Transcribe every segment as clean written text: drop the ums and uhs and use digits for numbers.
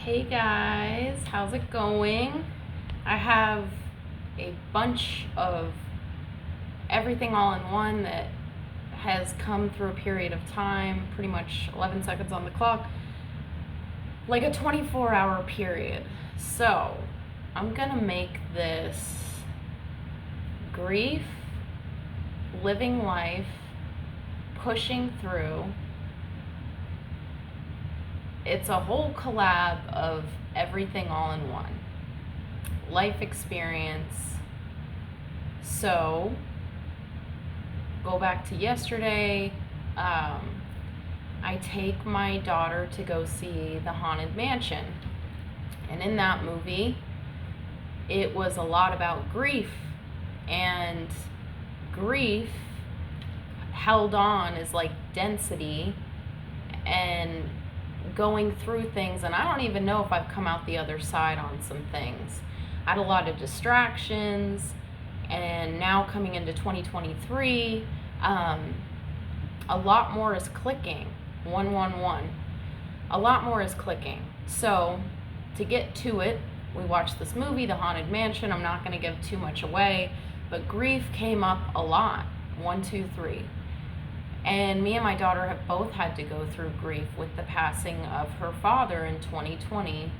Hey guys, how's it going? I have a bunch of everything all in one that has come through a period of time, pretty much 11 seconds on the clock, like a 24-hour period. So, I'm gonna make this grief, living life, pushing through. It's a whole collab of everything all in one. Life experience. So, go back to yesterday. I take my daughter to go see The Haunted Mansion. And in that movie, it was a lot about grief. And grief held on is like density and going through things, and I don't even know if I've come out the other side on some things. I had a lot of distractions, and now coming into 2023, a lot more is clicking. 111. A lot more is clicking. So, to get to it, we watched this movie, The Haunted Mansion. I'm not going to give too much away, but grief came up a lot. 1, 2, 3. And me and my daughter have both had to go through grief with the passing of her father in 2020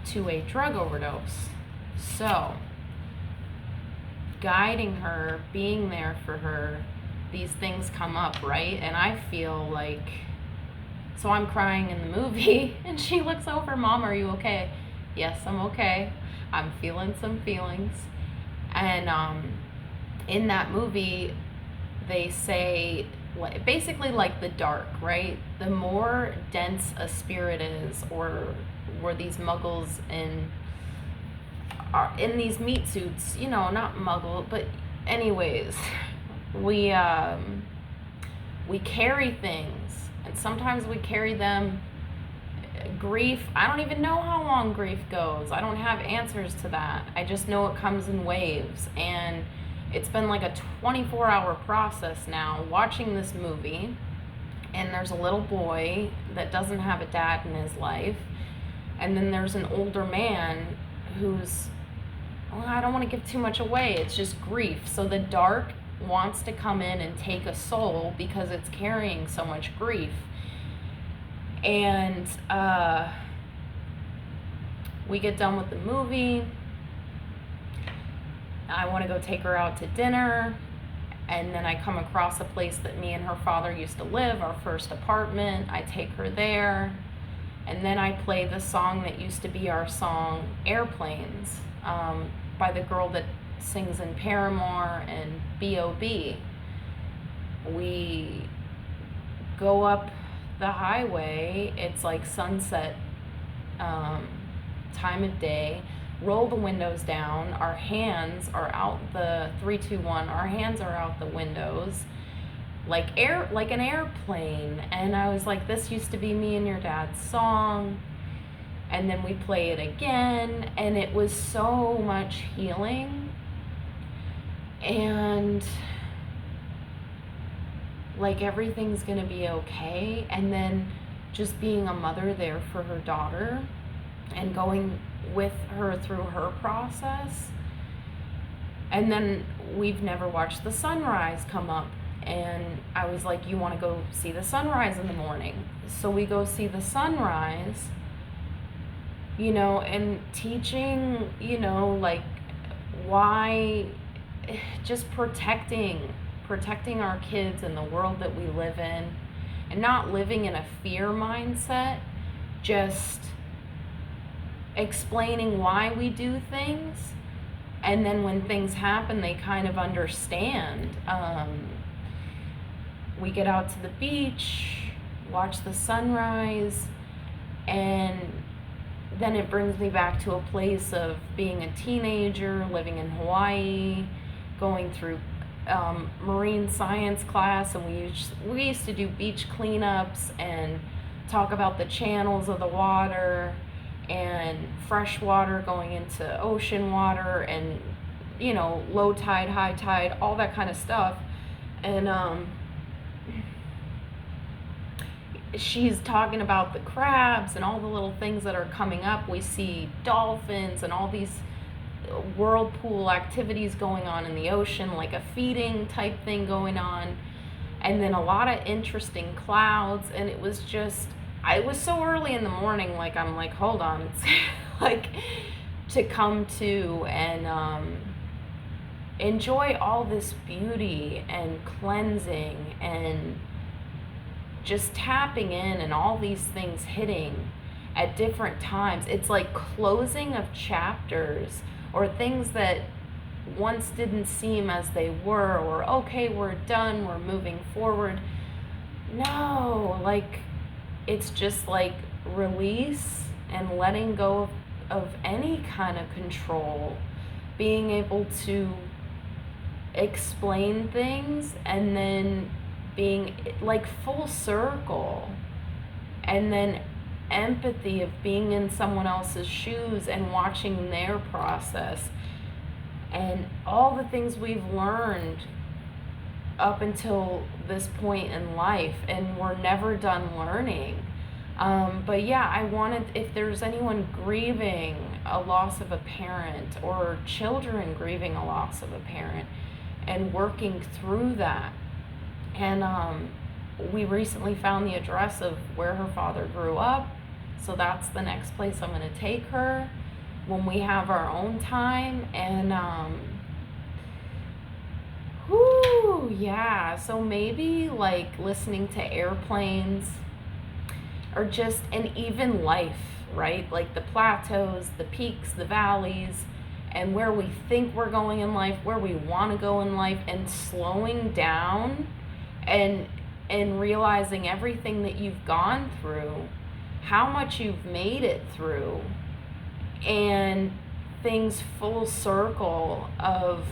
to a drug overdose. So, guiding her, being there for her, these things come up, right? And I feel like, so I'm crying in the movie, and she looks over, Mom, are you okay? Yes, I'm okay. I'm feeling some feelings. And in that movie, they say, basically like the dark, right? The more dense a spirit is, or these muggles are in these meat suits, not muggle, but anyways, we carry things, and sometimes we carry them. Grief, I don't even know how long grief goes. I don't have answers to that. I just know it comes in waves, and it's been like a 24-hour process now watching this movie. And there's a little boy that doesn't have a dad in his life, and then there's an older man who's, well, I don't want to give too much away, it's just grief. So the dark wants to come in and take a soul because it's carrying so much grief. And we get done with the movie. I want to go take her out to dinner, and then I come across a place that me and her father used to live, our first apartment. I take her there, and then I play the song that used to be our song, Airplanes, by the girl that sings in Paramore and B.O.B. We go up the highway, it's like sunset time of day, roll the windows down, our hands are out the 3, 2, 1, our hands are out the windows like an airplane. And I was like, this used to be me and your dad's song. And then we play it again, and it was so much healing. And like everything's gonna be okay. And then just being a mother there for her daughter and going with her through her process. And then we've never watched the sunrise come up, and I was like, you want to go see the sunrise in the morning? So we go see the sunrise, and teaching, like why, just protecting our kids in the world that we live in, and not living in a fear mindset, just explaining why we do things, and then when things happen, they kind of understand. We get out to the beach, watch the sunrise, and then it brings me back to a place of being a teenager, living in Hawaii, going through marine science class, and we used to do beach cleanups and talk about the channels of the water, and fresh water going into ocean water, and low tide, high tide, all that kind of stuff. And she's talking about the crabs and all the little things that are coming up. We see dolphins and all these whirlpool activities going on in the ocean, like a feeding type thing going on, and then a lot of interesting clouds. And it was just, I was so early in the morning, like I'm like, hold on, it's like to come to and enjoy all this beauty and cleansing and just tapping in and all these things hitting at different times. It's like closing of chapters or things that once didn't seem as they were, or okay, we're done, we're moving forward. No, like it's just like release and letting go of any kind of control, being able to explain things and then being like full circle, and then empathy of being in someone else's shoes and watching their process and all the things we've learned up until this point in life, and we're never done learning. But yeah, I wanted, if there's anyone grieving a loss of a parent or children grieving a loss of a parent and working through that. And we recently found the address of where her father grew up. So that's the next place I'm going to take her when we have our own time. And, yeah. So maybe like listening to airplanes or just, and even life, right? Like the plateaus, the peaks, the valleys, and where we think we're going in life, where we want to go in life, and slowing down and realizing everything that you've gone through, how much you've made it through, and things full circle of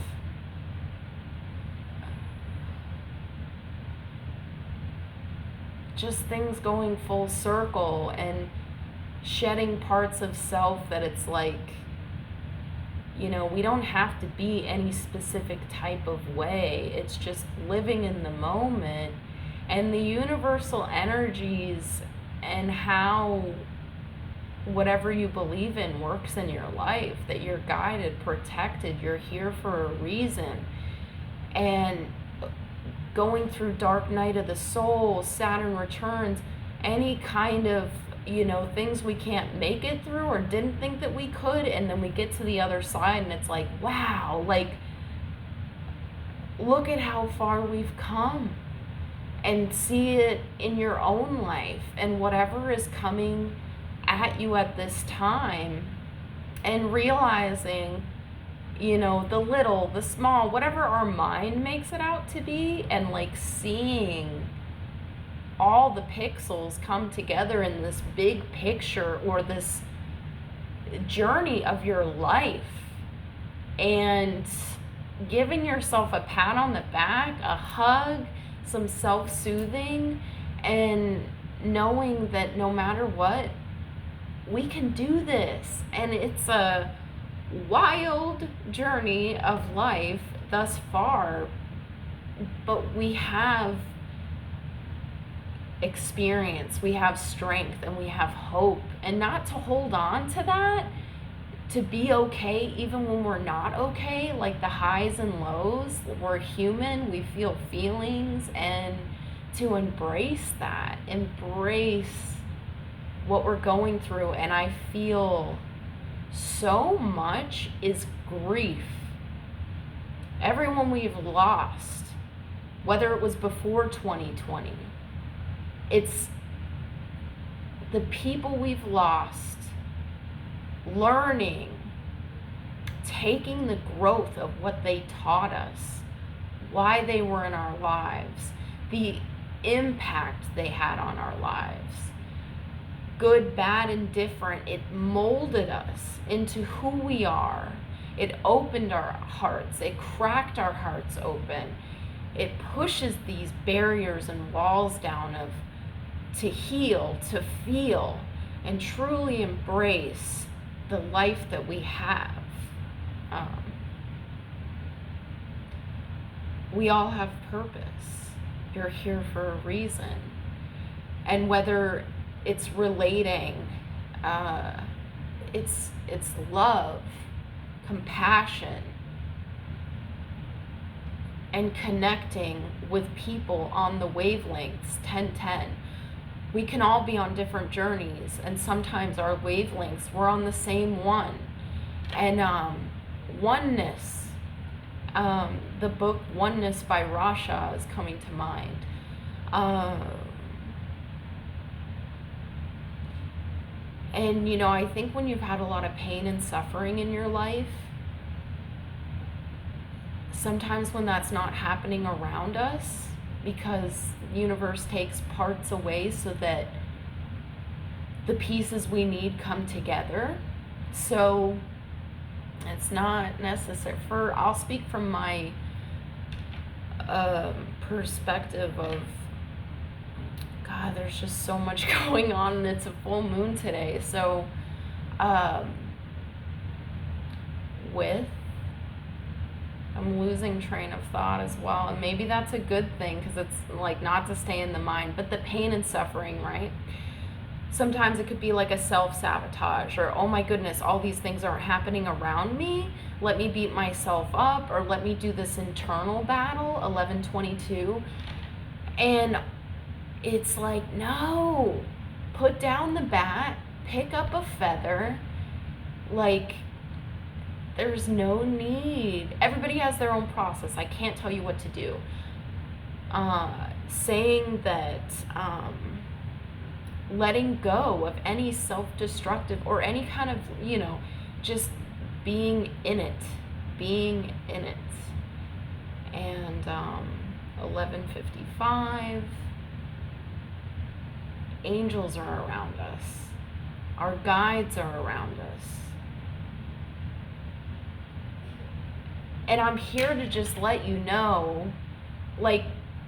just things going full circle and shedding parts of self that it's like, you know, we don't have to be any specific type of way. It's just living in the moment and the universal energies and how whatever you believe in works in your life, that you're guided, protected, you're here for a reason. And going through dark night of the soul, Saturn returns, any kind of, you know, things we can't make it through or didn't think that we could, and then we get to the other side and it's like, wow, like look at how far we've come, and see it in your own life and whatever is coming at you at this time, and realizing, you know, the little, the small, whatever our mind makes it out to be, and like seeing all the pixels come together in this big picture or this journey of your life, and giving yourself a pat on the back, a hug, some self-soothing, and knowing that no matter what, we can do this. And it's a wild journey of life thus far, but we have experience, we have strength, and we have hope. And not to hold on to that, to be okay even when we're not okay, like the highs and lows. We're human, we feel feelings, and to embrace that, embrace what we're going through. And I feel so much is grief. Everyone we've lost, whether it was before 2020, it's the people we've lost, learning, taking the growth of what they taught us, why they were in our lives, the impact they had on our lives, good, bad, and different. It molded us into who we are. It opened our hearts. It cracked our hearts open. It pushes these barriers and walls down of to heal, to feel, and truly embrace the life that we have. We all have purpose. You're here for a reason. And whether it's relating, it's love, compassion, and connecting with people on the wavelengths 1010. We can all be on different journeys, and sometimes our wavelengths, we're on the same one. And oneness, the book Oneness by Rasha is coming to mind. And you know, I think when you've had a lot of pain and suffering in your life, sometimes when that's not happening around us, because the universe takes parts away so that the pieces we need come together. So it's not necessary I'll speak from my perspective of, God, there's just so much going on, and it's a full moon today. So I'm losing train of thought as well, and maybe that's a good thing, because it's like not to stay in the mind, but the pain and suffering, right? Sometimes it could be like a self-sabotage, or, oh my goodness, all these things are happening around me, let me beat myself up, or let me do this internal battle, 1122. And it's like, no, put down the bat, pick up a feather. Like, there's no need. Everybody has their own process. I can't tell you what to do. Saying that letting go of any self-destructive or any kind of, you know, just being in it. And 11:55, angels are around us. Our guides are around us. And I'm here to just let you know, like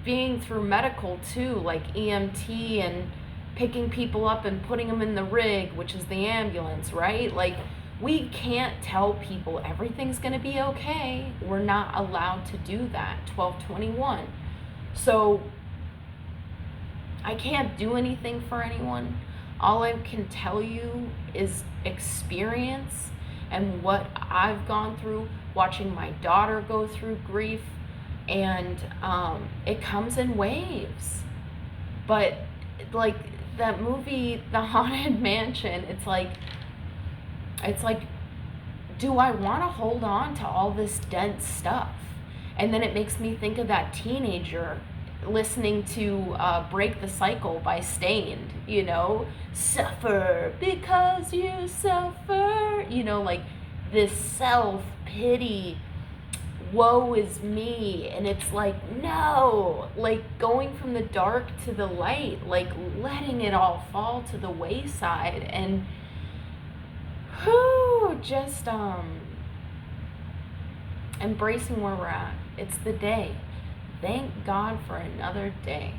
being through medical too, like EMT and picking people up and putting them in the rig, which is the ambulance, right? Like, we can't tell people everything's going to be okay. We're not allowed to do that, 1221. So I can't do anything for anyone. All I can tell you is experience and what I've gone through, watching my daughter go through grief, and it comes in waves. But like that movie, The Haunted Mansion, it's like, do I want to hold on to all this dense stuff? And then it makes me think of that teenager listening to Break the Cycle by Stained, you know, suffer because you suffer, you know, like this self-pity, woe is me. And it's like, no, like going from the dark to the light, like letting it all fall to the wayside, and just embracing where we're at. It's the day. Thank God for another day.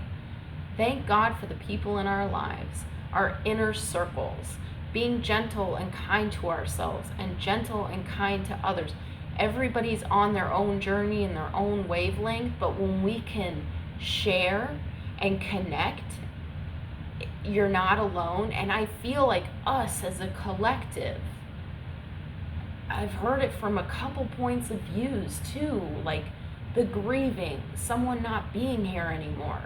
Thank God for the people in our lives, our inner circles, being gentle and kind to ourselves and gentle and kind to others. Everybody's on their own journey and their own wavelength, but when we can share and connect, you're not alone. And I feel like us as a collective, I've heard it from a couple points of views too, like the grieving, someone not being here anymore,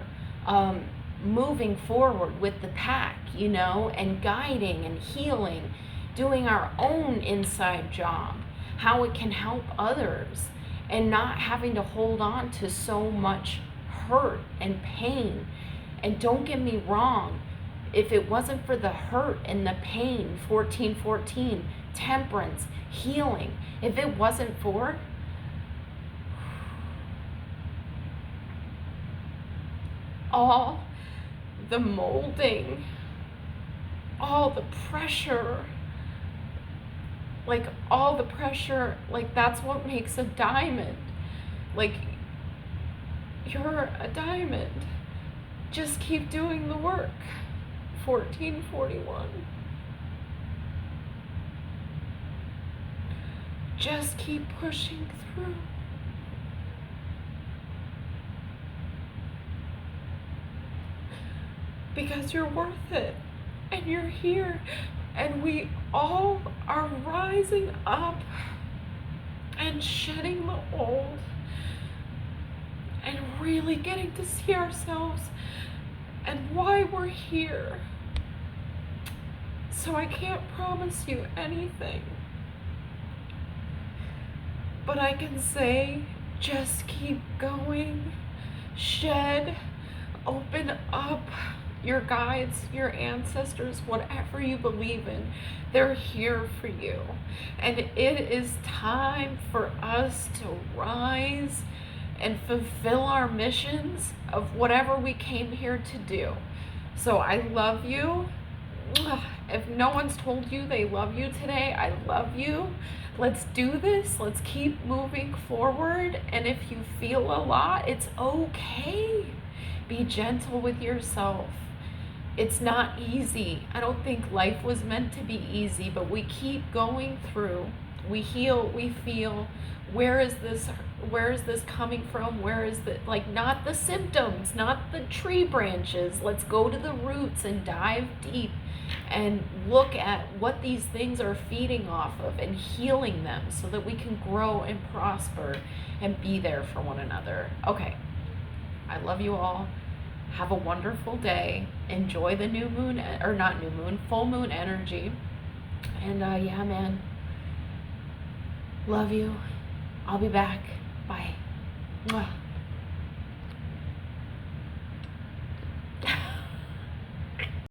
moving forward with the pack, you know, and guiding and healing, doing our own inside job, how it can help others, and not having to hold on to so much hurt and pain. And don't get me wrong, if it wasn't for the hurt and the pain, 1414, temperance, healing, if it wasn't for all the molding, all the pressure, like all the pressure, like that's what makes a diamond. Like, you're a diamond. Just keep doing the work. 1441. Just keep pushing through. because you're worth it. And you're here. And we all are rising up and shedding the old and really getting to see ourselves and why we're here. So I can't promise you anything, but I can say just keep going, shed, open up. Your guides, your ancestors, whatever you believe in, they're here for you. And it is time for us to rise and fulfill our missions of whatever we came here to do. So I love you. If no one's told you they love you today, I love you. Let's do this. Let's keep moving forward. And if you feel a lot, it's okay. Be gentle with yourself. It's not easy. I don't think life was meant to be easy, but we keep going through. We heal, we feel. Where is this coming from? Where is the, like, not the symptoms, not the tree branches. Let's go to the roots and dive deep and look at what these things are feeding off of and healing them so that we can grow and prosper and be there for one another. Okay. I love you all. Have a wonderful day. Enjoy the new moon, or not new moon, full moon energy. And yeah, man. Love you. I'll be back. Bye. Mwah.